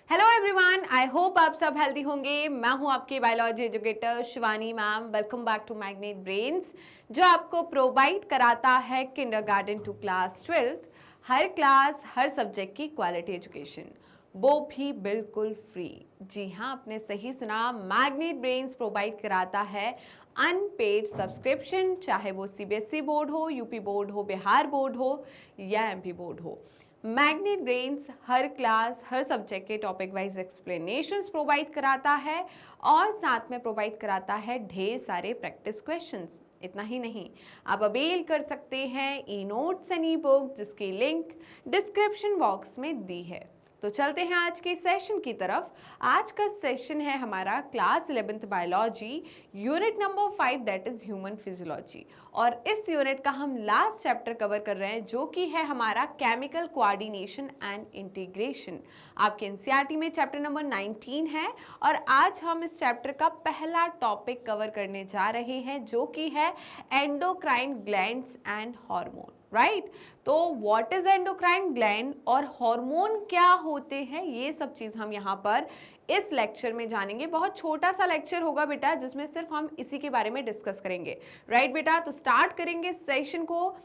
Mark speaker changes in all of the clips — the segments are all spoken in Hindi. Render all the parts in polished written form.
Speaker 1: हेलो एवरीवन, आई होप आप सब हेल्दी होंगे। मैं हूं आपकी biology educator Shivani ma'am. Welcome back to Magnet Brains, जो आपको प्रोवाइड कराता है किंडरगार्टन टू क्लास 12th हर क्लास हर सब्जेक्ट की क्वालिटी एजुकेशन, वो भी बिल्कुल फ्री। जी हाँ, आपने सही सुना, मैग्नेट ब्रेन्स प्रोवाइड कराता है अनपेड सब्सक्रिप्शन, चाहे वो सीबीएसई बोर्ड हो, यूपी बोर्ड हो, बिहार बोर्ड हो या एमपी बोर्ड हो। मैग्नेट ब्रेन्स हर क्लास हर सब्जेक्ट के टॉपिक वाइज एक्सप्लेनेशंस प्रोवाइड कराता है और साथ में प्रोवाइड कराता है ढेर सारे प्रैक्टिस क्वेश्चंस। इतना ही नहीं, आप अवेल कर सकते हैं e notes and E book, जिसकी लिंक डिस्क्रिप्शन बॉक्स में दी है। तो चलते हैं आज के सेशन की तरफ। आज का सेशन है हमारा class 11th biology, unit number 5, that is human physiology. और इस यूनिट का हम लास्ट चैप्टर कवर कर रहे हैं, जो कि है हमारा केमिकल कोऑर्डिनेशन एंड इंटीग्रेशन। आपके एनसीईआरटी में चैप्टर नंबर 19 है और आज हम इस चैप्टर का पहला टॉपिक कवर करने जा रहे हैं, जो कि है endocrine glands and hormone. Right, तो व्हाट इज एंडोक्राइन ग्लैंड और हार्मोन क्या होते हैं, ये सब चीज हम यहाँ पर इस लेक्चर में जानेंगे। बहुत छोटा सा लेक्चर होगा बेटा, जिसमें सिर्फ हम इसी के बारे में डिस्कस करेंगे। राइट बेटा, तो स्टार्ट करेंगे सेशन को।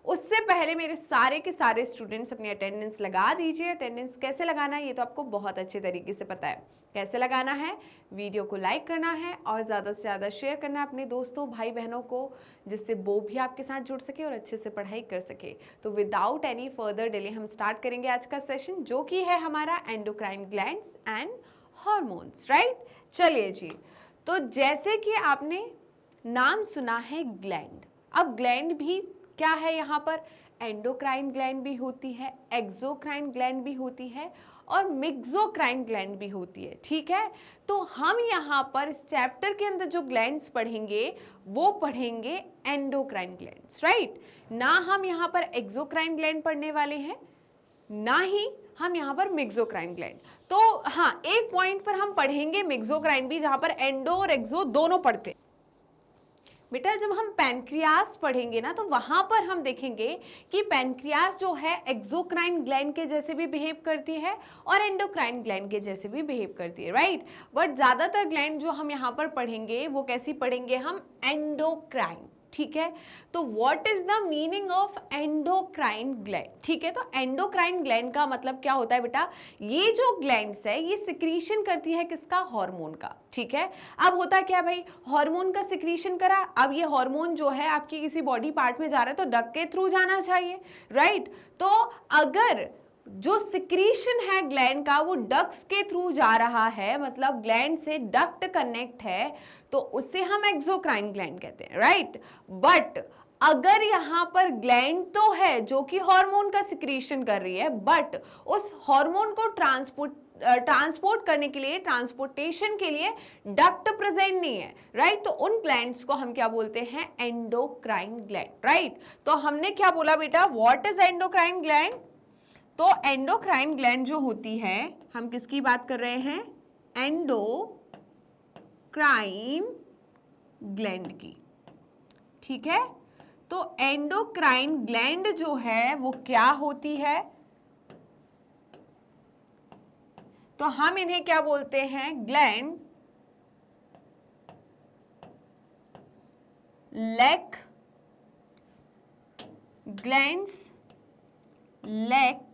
Speaker 1: उससे पहले मेरे सारे के सारे स्टूडेंट्स अपनी अटेंडेंस लगा दीजिए। अटेंडेंस कैसे लगाना है ये तो आपको बहुत अच्छे तरीके से पता है। कैसे लगाना है, वीडियो को लाइक करना है और ज़्यादा से ज़्यादा शेयर करना है अपने दोस्तों भाई बहनों को, जिससे वो भी आपके साथ जुड़ सके और अच्छे से पढ़ाई कर सके। तो विदाउट एनी फर्दर डिले हम स्टार्ट करेंगे आज का सेशन, जो कि है हमारा endocrine glands and hormones. Right, चलिए जी। तो जैसे कि आपने नाम सुना है ग्लैंड, अब ग्लैंड भी क्या है, यहाँ पर एंडोक्राइन ग्लैंड भी होती है, एक्सोक्राइन ग्लैंड भी होती है और मिक्सोक्राइन ग्लैंड भी होती है। ठीक है, तो हम यहाँ पर इस चैप्टर के अंदर जो ग्लैंड्स पढ़ेंगे वो पढ़ेंगे एंडोक्राइन ग्लैंड्स। राइट, ना हम यहाँ पर एक्सोक्राइन ग्लैंड पढ़ने वाले हैं, ना ही हम यहाँ पर मिक्सोक्राइन ग्लैंड। तो हाँ, एक पॉइंट पर हम पढ़ेंगे मिक्सोक्राइन भी, जहाँ पर एंडो और एक्सो दोनों पढ़ते हैं। बेटा जब हम पैनक्रियास पढ़ेंगे ना, तो वहां पर हम देखेंगे कि पैनक्रियास जो है एक्सोक्राइन ग्लैंड के जैसे भी बिहेव करती है और एंडोक्राइन ग्लैंड के जैसे भी बिहेव करती है। राइट, बट ज्यादातर ग्लैंड जो हम यहाँ पर पढ़ेंगे वो कैसी पढ़ेंगे, हम एंडोक्राइन। ठीक है, तो what is the meaning of endocrine gland. ठीक है, तो एंडोक्राइन ग्लैंड का मतलब क्या होता है बेटा, ये जो ग्लैंड्स है ये सिक्रीशन करती है किसका, हार्मोन का। ठीक है, अब होता क्या भाई, हार्मोन का सिक्रीशन करा, अब ये हार्मोन जो है आपकी किसी बॉडी पार्ट में जा रहा है तो डक के थ्रू जाना चाहिए। राइट, तो अगर जो सिक्रीशन है ग्लैंड का वो डक्ट्स के थ्रू जा रहा है, मतलब ग्लैंड से डक्ट कनेक्ट है, तो उसे हम एक्सोक्राइन ग्लैंड कहते हैं। राइट, बट अगर यहाँ पर ग्लैंड तो है जो कि हार्मोन का सिक्रीशन कर रही है, बट उस हार्मोन को ट्रांसपोर्ट करने के लिए, ट्रांसपोर्टेशन के लिए डक्ट प्रेजेंट नहीं है। राइट, तो उन ग्लैंड्स को हम क्या बोलते हैं, एंडोक्राइन ग्लैंड। राइट, तो हमने क्या बोला बेटा, व्हाट इज एंडोक्राइन ग्लैंड। तो एंडोक्राइन ग्लैंड जो होती है, हम किसकी बात कर रहे हैं, एंडोक्राइन ग्लैंड की। ठीक है, तो एंडोक्राइन ग्लैंड जो है वो क्या होती है, तो हम इन्हें क्या बोलते हैं, ग्लैंड लैक, ग्लैंड्स लैक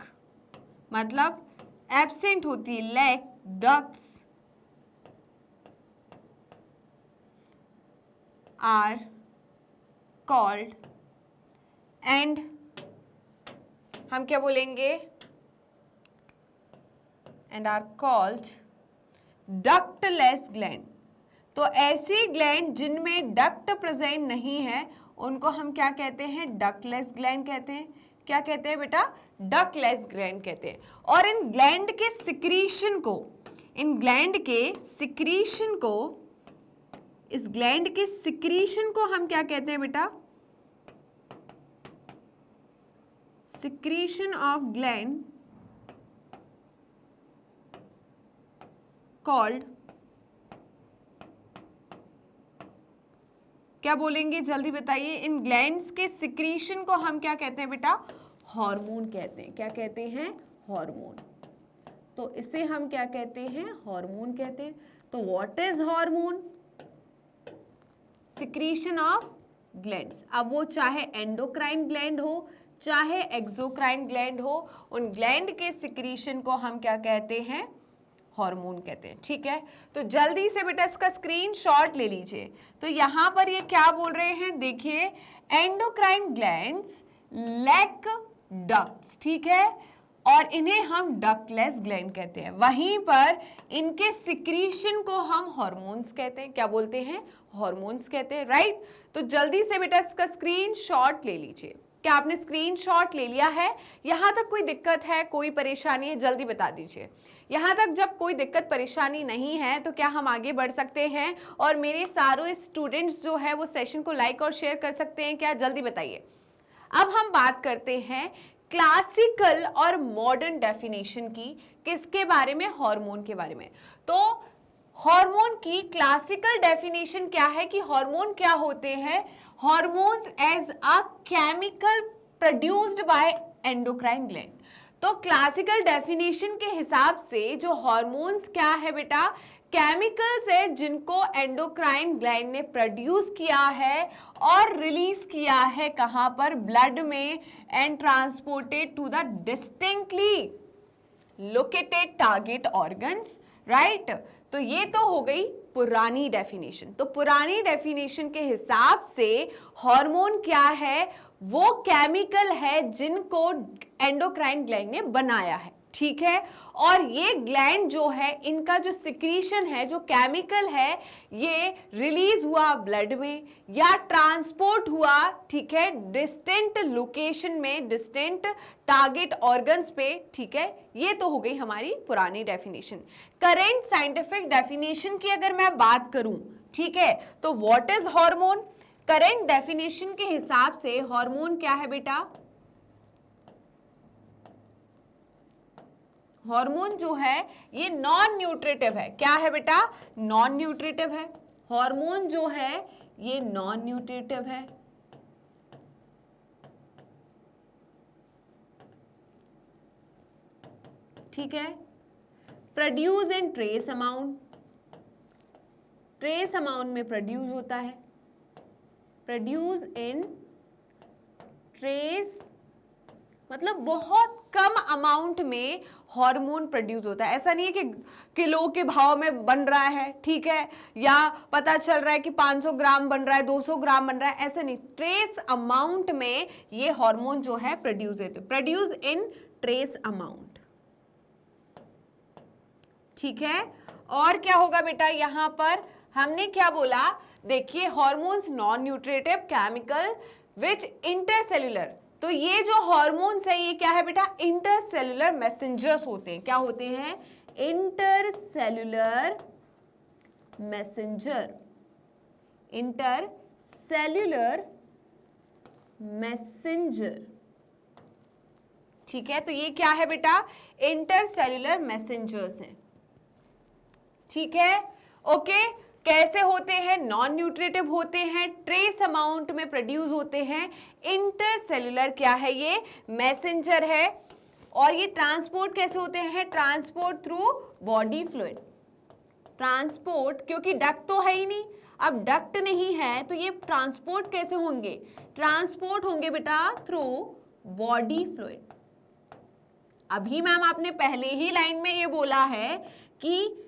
Speaker 1: मतलब एब्सेंट होती है, lack ducts are called, and हम क्या बोलेंगे, and are called ductless gland. तो ऐसी ग्लैंड जिनमें डक्ट प्रेजेंट नहीं है उनको हम क्या कहते हैं, डक्टलेस ग्लैंड कहते हैं। क्या कहते हैं बेटा, डक्टलेस ग्लैंड कहते हैं। और इन ग्लैंड के सिक्रीशन को, इन ग्लैंड के सिक्रीशन को, इस ग्लैंड के सिक्रीशन को हम क्या कहते हैं बेटा, सिक्रीशन ऑफ ग्लैंड कॉल्ड, क्या बोलेंगे जल्दी बताइए, इन ग्लैंड्स के सिक्रीशन को हम क्या कहते हैं बेटा, हार्मोन कहते हैं। क्या कहते हैं, हार्मोन। तो इसे हम क्या कहते हैं, हार्मोन कहते हैं। तो what is hormone? Secretion of glands. अब वो चाहे एंडोक्राइन ग्लैंड हो चाहे एक्सोक्राइन ग्लैंड हो, उन ग्लैंड के सिक्रीशन को हम क्या कहते हैं, हार्मोन कहते हैं। ठीक है, तो जल्दी से बेटा इसका स्क्रीनशॉट ले लीजिए। तो यहां पर ये क्या बोल रहे हैं, देखिए, एंडोक्राइन ग्लैंड्स लैक डक्ट्स, ठीक है, और इन्हें हम डक्टलेस ग्लैंड कहते हैं। वहीं पर इनके सिक्रीशन को हम हार्मोन्स कहते हैं। क्या बोलते हैं, हार्मोन्स कहते हैं, राइट। तो जल्दी से बेटा इसका स्क्रीनशॉट ले लीजिए। क्या आपने स्क्रीनशॉट ले लिया है? यहां तक कोई दिक्कत है, कोई परेशानी है, जल्दी बता दीजिए। यहां तक जब कोई दिक्कत परेशानी नहीं है तो क्या हम आगे बढ़ सकते हैं और मेरे सारे स्टूडेंट्स जो है वो सेशन को लाइक और शेयर कर सकते हैं क्या? जल्दी बताइए। अब हम बात करते हैं क्लासिकल और मॉडर्न डेफिनेशन की। किसके बारे में? हार्मोन के बारे में। तो हार्मोन की क्लासिकल डेफिनेशन क्या है कि हार्मोन क्या होते हैं? Hormones as a chemical produced by endocrine gland. तो क्लासिकल डेफिनेशन के हिसाब से जो हार्मोन्स क्या है बेटा? केमिकल्स है जिनको एंडोक्राइन ग्लैंड ने प्रोड्यूस किया है और रिलीज किया है कहां पर? ब्लड में, and transported to the distinctly located target organs, right. तो ये तो हो गई पुरानी डेफिनेशन। तो पुरानी डेफिनेशन के हिसाब से हार्मोन क्या है? वो केमिकल है जिनको एंडोक्राइन ग्लैंड ने बनाया है, ठीक है। और ये ग्लैंड जो है, इनका जो सिक्रीशन है, जो केमिकल है, ये रिलीज हुआ ब्लड में या ट्रांसपोर्ट हुआ, ठीक है, डिस्टेंट लोकेशन में, डिस्टेंट टारगेट ऑर्गन्स पे, ठीक है। ये तो हो गई हमारी पुरानी डेफिनेशन। करेंट साइंटिफिक डेफिनेशन की अगर मैं बात करूं, ठीक है, तो what is hormone? Current definition के हिसाब से हार्मोन क्या है बेटा? हार्मोन जो है ये नॉन न्यूट्रिटिव है। क्या है बेटा? नॉन न्यूट्रिटिव है। हार्मोन जो है ये नॉन न्यूट्रिटिव है, ठीक है। Produce in trace amount, trace amount में प्रोड्यूस होता है। प्रोड्यूस इन ट्रेस मतलब बहुत कम अमाउंट में हार्मोन प्रोड्यूस होता है। ऐसा नहीं है कि किलो के भाव में बन रहा है, ठीक है, या पता चल रहा है कि 500 ग्राम बन रहा है, 200 ग्राम बन रहा है, ऐसा नहीं। ट्रेस अमाउंट में ये हार्मोन जो है प्रोड्यूस होते हैं। प्रोड्यूस इन ट्रेस अमाउंट, ठीक है। और क्या होगा बेटा? यहां पर हमने क्या बोला? देखिए, hormones non nutritive chemical which intercellular. तो ये जो हार्मोन्स है ये क्या है बेटा? इंटरसेल्युलर मैसेंजर्स होते हैं। क्या होते हैं? इंटरसेल्युलर मैसेंजर, इंटरसेल्युलर मैसेंजर, ठीक है। तो ये क्या है बेटा? इंटरसेल्युलर मैसेंजर्स हैं, ठीक है, ओके। कैसे होते हैं? नॉन न्यूट्रिटिव होते हैं, ट्रेस अमाउंट में प्रोड्यूस होते हैं। इंटरसेल्युलर क्या है? ये मैसेंजर है। और ये ट्रांसपोर्ट कैसे होते हैं? Transport through body fluid. Transport, क्योंकि डक्ट तो है ही नहीं, अब डक्ट नहीं है तो ये ट्रांसपोर्ट कैसे होंगे? ट्रांसपोर्ट होंगे बेटा थ्रू बॉडी फ्लूइड। अभी मैम आपने पहले ही लाइन में ये बोला है कि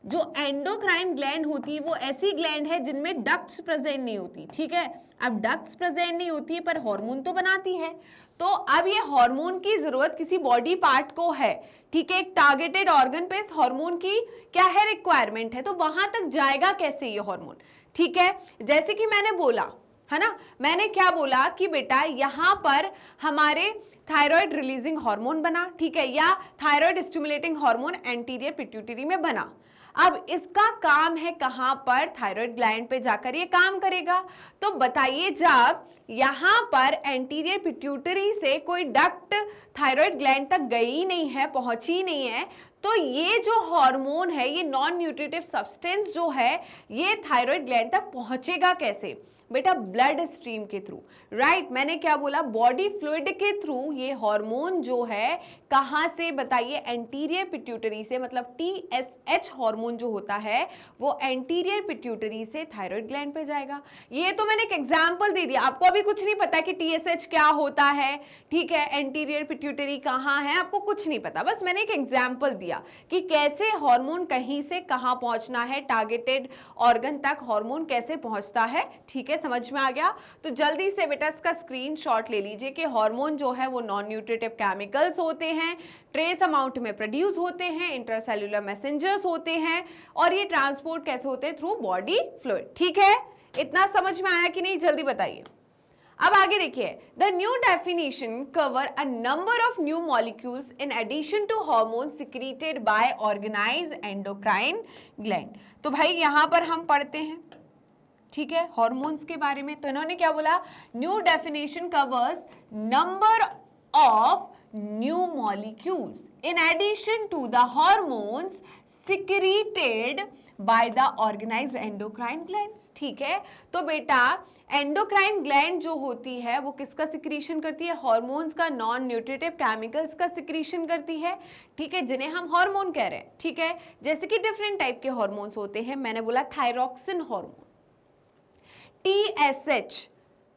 Speaker 1: जो एंडोक्राइन ग्लैंड होती है वो ऐसी ग्लैंड है जिनमें डक्ट्स प्रेजेंट नहीं होती, ठीक है। अब डक्ट्स प्रेजेंट नहीं होती है पर हार्मोन तो बनाती है। तो अब ये हार्मोन की जरूरत किसी बॉडी पार्ट को है, ठीक है, एक टारगेटेड ऑर्गन पे इस हार्मोन की क्या है? रिक्वायरमेंट है। तो वहां तक जाएगा कैसे ये हार्मोन? ठीक है, जैसे कि मैंने बोला है ना, मैंने क्या बोला कि बेटा यहां पर हमारे थायराइड रिलीजिंग हार्मोन बना, ठीक है, या thyroid stimulating hormone anterior pituitary में बना। अब इसका काम है कहां पर? थायराइड ग्लैंड पे जाकर ये काम करेगा। तो बताइए, जब यहां पर एंटीरियर पिट्यूटरी से कोई डक्ट थायराइड ग्लैंड तक गई नहीं है, पहुंची नहीं है, तो ये जो हार्मोन है, ये नॉन न्यूट्रिटिव सब्सटेंस जो है, ये थायराइड ग्लैंड तक पहुंचेगा कैसे? बेटा ब्लड स्ट्रीम के थ्रू, राइट। मैंने क्या बोला, बॉडी फ्लूइड के थ्रू ये हार्मोन जो है कहाँ से बताइए, एंटीरियर पिट्यूटरी से, मतलब TSH हार्मोन जो होता है वो एंटीरियर पिट्यूटरी से थायराइड ग्लैंड पे जाएगा। ये तो मैंने एक एग्जांपल दे दिया, आपको अभी कुछ नहीं पता कि TSH क्या होता है, ठीक है, एंटीरियर पिट्यूटरी कहाँ है, आपको कुछ नहीं पता, बस मैंने एक एग्जांपल दिया कि कैसे हार्मोन कहीं से कहाँ पहुंचना है, टारगेटेड ऑर्गन तक हार्मोन कैसे पहुंचता है, ठीक है, समझ में आ गया। तो जल्दी से बेटा इसका स्क्रीनशॉट ले लीजिए कि हार्मोन जो है वो नॉन न्यूट्रिटिव केमिकल्स होते हैं, ट्रेस अमाउंट में प्रोड्यूस होते हैं, इंट्रासेल्युलर मैसेंजर्स होते हैं, और ये ट्रांसपोर्ट कैसे होते हैं, थ्रू बॉडी फ्लूइड, ठीक है। इतना समझ में आया कि नहीं, जल्दी बताइए। अब आगे देखिए, the new definition cover a number of new molecules in addition to hormone secreted by organize endocrine gland. तो भाई यहां पर हम पढ़ते हैं, ठीक है, हार्मोन्स के बारे में। तो इन्होंने क्या बोला, new definition covers number of new molecules in addition to the hormones secreted by the organized endocrine glands, ठीक है। तो बेटा एंडोक्राइन ग्लैंड जो होती है वो किसका सिक्रीशन करती है, हार्मोन्स का, नॉन न्यूट्रिटिव केमिकल्स का सिक्रीशन करती है, ठीक है, जिन्हें हम हार्मोन कह रहे हैं, ठीक है। जैसे कि डिफरेंट टाइप के हार्मोन्स होते हैं, मैंने बोला थायरॉक्सिन हार्मोन, TSH,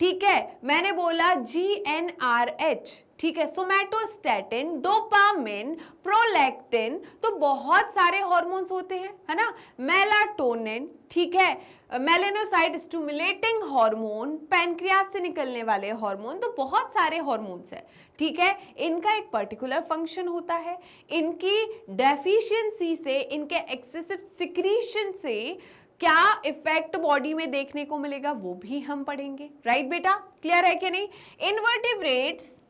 Speaker 1: ठीक है, मैंने बोला GnRH, ठीक है, सोमैटोस्टैटिन, डोपामिन, प्रोलैक्टिन, तो बहुत सारे हार्मोन्स होते हैं, है ना, मेलाटोनिन, ठीक है, मेलेनोसाइट स्टिमुलेटिंग हार्मोन, पैनक्रियास से निकलने वाले हार्मोन, तो बहुत सारे हार्मोन्स हैं, ठीक है। इनका एक पर्टिकुलर फंक्शन होता है, इनकी डेफिशिएंसी से, इनके एक्सेसिव सिक्रीशन से क्या इफेक्ट बॉडी में देखने को मिलेगा वो भी हम पढ़ेंगे, राइट बेटा, क्लियर है कि नहीं। इनवर्टिब्रेट्स,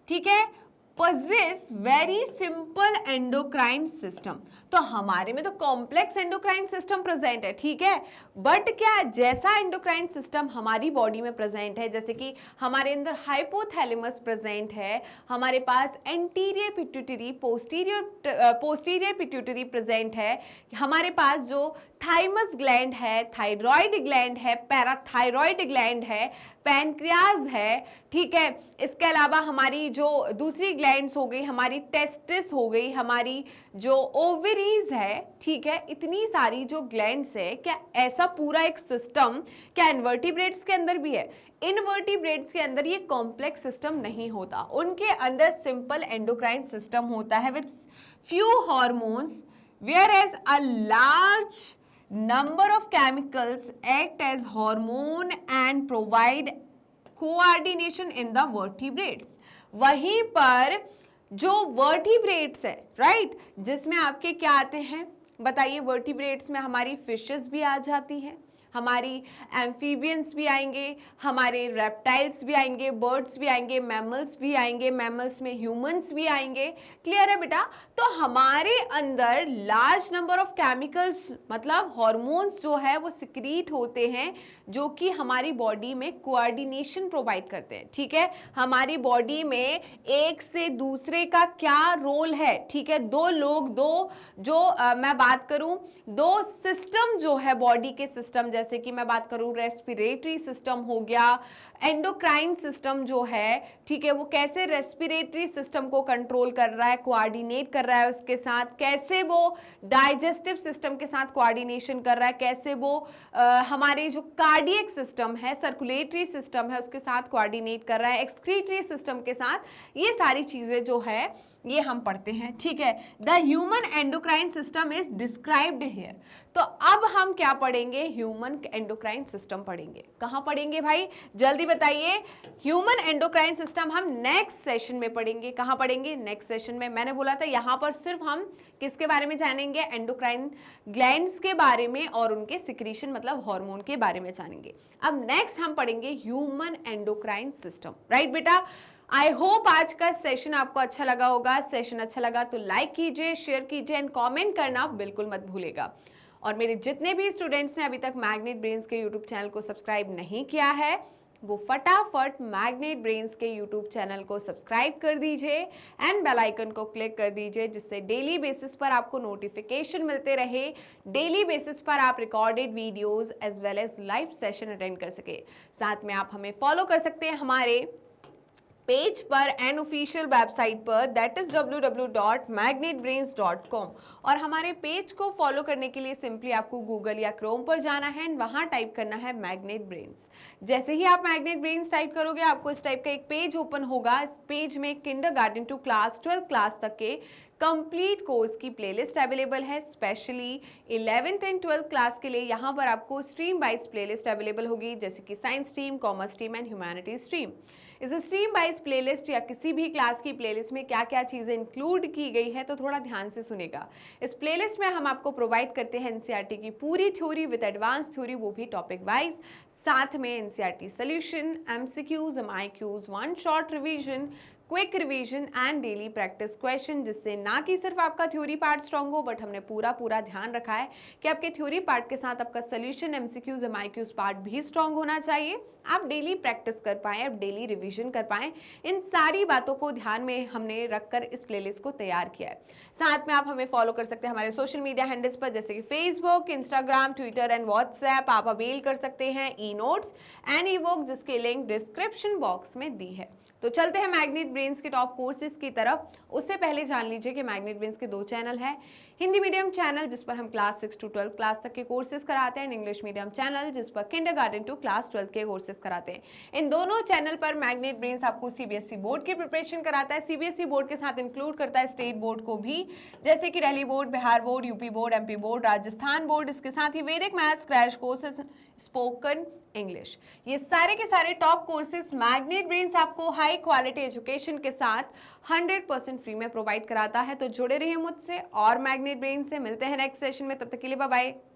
Speaker 1: ठीक है, possess very simple endocrine system, तो हमारे में तो कॉम्प्लेक्स एंडोक्राइन सिस्टम प्रेजेंट है, ठीक है, बट क्या जैसा एंडोक्राइन सिस्टम हमारी बॉडी में प्रेजेंट है, जैसे कि हमारे अंदर हाइपोथैलेमस प्रेजेंट है, हमारे पास anterior pituitary, posterior pituitary present है, हमारे पास जो थाइमस ग्लैंड है, थायराइड ग्लैंड है, पैराथायराइड ग्लैंड है, पैनक्रियाज है, ठीक है। इसके अलावा हमारी जो दूसरी ग्लैंड्स हो गई, हमारी टेस्टिस हो गई, हमारी जो ओवरीज है, ठीक है, इतनी सारी जो ग्लैंड्स है, क्या ऐसा पूरा एक सिस्टम क्या इनवर्टिब्रेट्स के अंदर भी है? इनवर्टिब्रेट्स के अंदर ये कॉम्प्लेक्स सिस्टम नहीं होता, उनके अंदर सिंपल एंडोक्राइन सिस्टम होता है with few hormones, whereas a large number of chemicals act as hormone and provide coordination in the vertebrates। वहीं पर जो वर्टिब्रेट्स है, राइट, जिसमें आपके क्या आते हैं बताइए, वर्टिब्रेट्स में हमारी फिशेस भी आ जाती हैं, हमारी एम्फीबियंस भी आएंगे, हमारे रेप्टाइल्स भी आएंगे, बर्ड्स भी आएंगे, मैमल्स भी आएंगे, मैमल्स में ह्यूमंस भी आएंगे, क्लियर है बेटा। तो हमारे अंदर लार्ज नंबर ऑफ केमिकल्स मतलब हार्मोन्स जो है वो सिक्रीट होते हैं, जो कि हमारी बॉडी में कोऑर्डिनेशन प्रोवाइड करते हैं, ठीक है। हमारी बॉडी में एक से दूसरे का क्या रोल है, ठीक है, दो लोग, मैं बात करूं, दो सिस्टम जो है बॉडी के सिस्टम, जैसे कि मैं बात करूं रेस्पिरेटरी सिस्टम हो गया, एंडोक्राइन सिस्टम जो है, ठीक है, वो कैसे रेस्पिरेटरी सिस्टम को कंट्रोल कर रहा है, कोऑर्डिनेट कर रहा है उसके साथ, कैसे वो डाइजेस्टिव सिस्टम के साथ कोऑर्डिनेशन कर रहा है, कैसे वो हमारे जो कार्डियक सिस्टम है, सर्कुलेटरी सिस्टम है, उसके साथ कोऑर्डिनेट कर रहा है, एक्सक्रीटरी सिस्टम के साथ, ये सारी चीजें जो है ये हम पढ़ते हैं, ठीक है। The human endocrine system is described here. तो अब हम क्या पढ़ेंगे, ह्यूमन एंडोक्राइन सिस्टम पढ़ेंगे। कहाँ पढ़ेंगे भाई, जल्दी बताइए। ह्यूमन एंडोक्राइन सिस्टम हम नेक्स्ट सेशन में पढ़ेंगे। कहाँ पढ़ेंगे, नेक्स्ट सेशन में। मैंने बोला था यहाँ पर सिर्फ हम किसके बारे में जानेंगे, एंडोक्राइन ग्लैंड्स के बारे में और उनके सिक्रीशन मतलब हार्मोन के बारे में जानेंगे। अब नेक्स्ट हम पढ़ेंगे ह्यूमन एंडोक्राइन सिस्टम, राइट बेटा। आई होप आज का सेशन आपको अच्छा लगा होगा। सेशन अच्छा लगा तो लाइक कीजिए, शेयर कीजिए एंड कमेंट करना बिल्कुल मत भूलेगा। और मेरे जितने भी स्टूडेंट्स ने अभी तक मैग्नेट ब्रेन्स के यूट्यूब चैनल को सब्सक्राइब नहीं किया है, वो फटाफट मैग्नेट ब्रेन्स के यूट्यूब चैनल को सब्सक्राइब कर दीजिए एंड बेल आइकन को क्लिक कर दीजिए, जिससे डेली बेसिस पर आपको नोटिफिकेशन मिलते रहे, डेली बेसिस पर आप recorded videos as well as live session attend कर सके। साथ में आप हमें फॉलो कर सकते हैं हमारे पेज पर एंड ऑफिशियल वेबसाइट पर, दैट इज www.magnetbrains.com। और हमारे पेज को फॉलो करने के लिए सिंपली आपको गूगल या क्रोम पर जाना है एंड वहां टाइप करना है मैग्नेट ब्रेन्स। जैसे ही आप मैग्नेट ब्रेन्स टाइप करोगे आपको इस टाइप का एक पेज ओपन होगा। इस पेज में किंडरगार्टन टू क्लास 12 क्लास तक के कंप्लीट कोर्स की प्लेलिस्ट अवेलेबल है। Specially 11th and 12th class के लिए यहाँ पर आपको स्ट्रीम वाइज प्लेलिस्ट अवेलेबल होगी, जैसे कि science stream, commerce stream and humanities stream. इस स्ट्रीम वाइज प्लेलिस्ट या किसी भी क्लास की प्लेलिस्ट में क्या क्या चीज़ें इंक्लूड की गई है तो थोड़ा ध्यान से सुनेगा। इस प्लेलिस्ट में हम आपको प्रोवाइड करते हैं एनसीईआरटी की पूरी थ्योरी विद एडवांस थ्योरी, वो भी टॉपिक वाइज, साथ में NCERT solution, MCQs, MIQs, one shot revision, quick revision and daily practice question, जिससे ना कि सिर्फ आपका थ्योरी पार्ट स्ट्रांग हो, बट हमने पूरा ध्यान रखा है कि आपके थ्योरी पार्ट के साथ आपका सोल्यूशन, एमसीक्यूज, एमआईक्यूज पार्ट भी स्ट्रांग होना चाहिए। आप डेली प्रैक्टिस कर पाएं, आप डेली रिवीजन कर पाएं। इन सारी बातों को ध्यान में हमने रखकर इस प्लेलिस्ट को तैयार किया है। साथ में आप हमें फॉलो कर सकते हैं हमारे सोशल मीडिया हैंडल्स पर, जैसे कि Facebook, Instagram, Twitter and WhatsApp. आप अवेल कर सकते हैं e notes and E book, जिसकी लिंक डिस्क्रिप्शन बॉक्स में दी है। तो चलते हैं मैग्नेट ब्रेन्स के टॉप कोर्सेज की तरफ। उससे पहले जान लीजिए कि मैग्नेट ब्रेन्स के 2 चैनल हैं। हिंदी मीडियम चैनल, जिस पर हम क्लास 6 to 12 क्लास तक के कोर्सेज कराते हैं, इंग्लिश मीडियम चैनल, जिस पर किंडरगार्टन टू क्लास 12 के कोर्सेज कराते हैं। इन दोनों चैनल पर मैग्नेट ब्रेन्स आपको सीबीएसई बोर्ड की प्रिपरेशन कराता है। सीबीएसई बोर्ड के साथ इंक्लूड करता है स्टेट बोर्ड को भी, जैसे कि Delhi board, Bihar board, UP board, MP board, Rajasthan board. इसके साथ ही वैदिक maths crash courses, spoken English, ये सारे के सारे टॉप कोर्सेज मैग्नेट ब्रेन्स आपको हाई क्वालिटी एजुकेशन के साथ 100% फ्री में प्रोवाइड कराता है। तो जुड़े रहिए मुझसे और मैग्नेट ब्रेन्स से। मिलते हैं नेक्स्ट सेशन में, तब तक के लिए बाय बाय।